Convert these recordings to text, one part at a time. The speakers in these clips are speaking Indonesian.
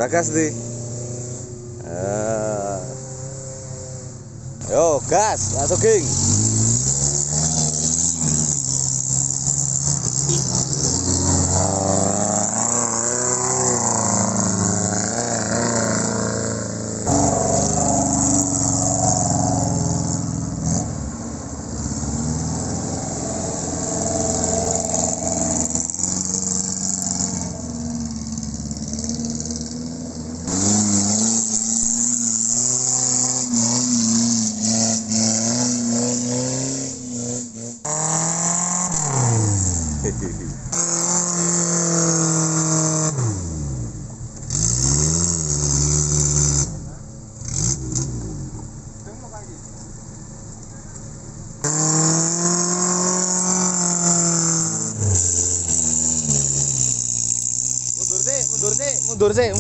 Ragas nih. Yo, gas, masuk geng. Mundur sih.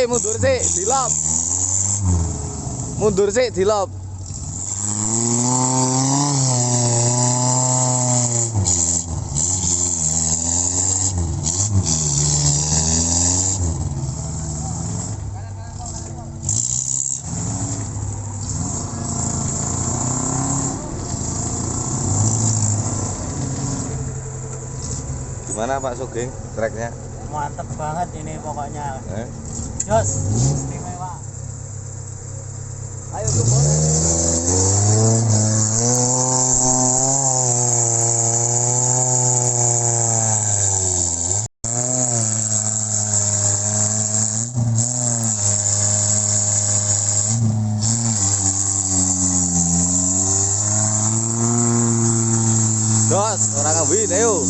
Mundur sih, dilap. Mundur sih, dilap. Gimana Pak Sugeng treknya? Mantep banget ini pokoknya. Jos, istimewa. Ayo tuh Jos, orang ngawin, ayo.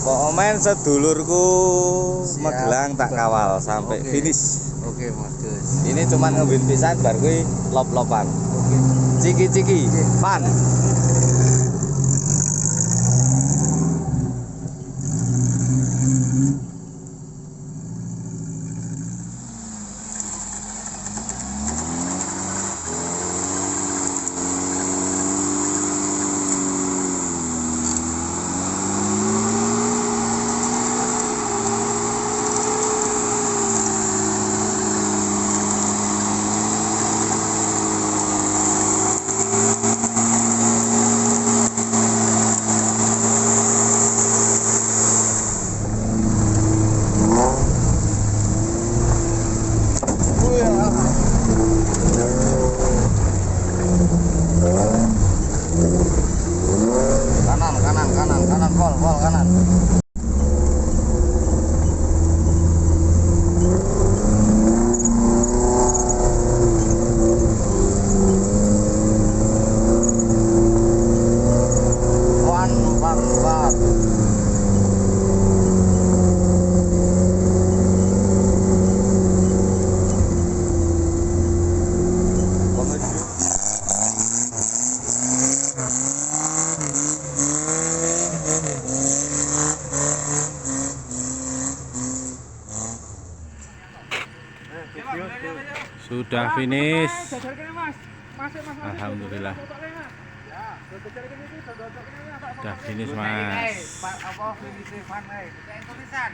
Pokoknya sedulurku Magelang tak kawal sampai finish. Oke, Mas Gus. Ini cuman ngebin pisan bar kuwi lop-lopan. Ciki-ciki, pan. Kanan, pol kanan. Sudah finish. Alhamdulillah. Udah finish mas. Apa finish Van tulisan.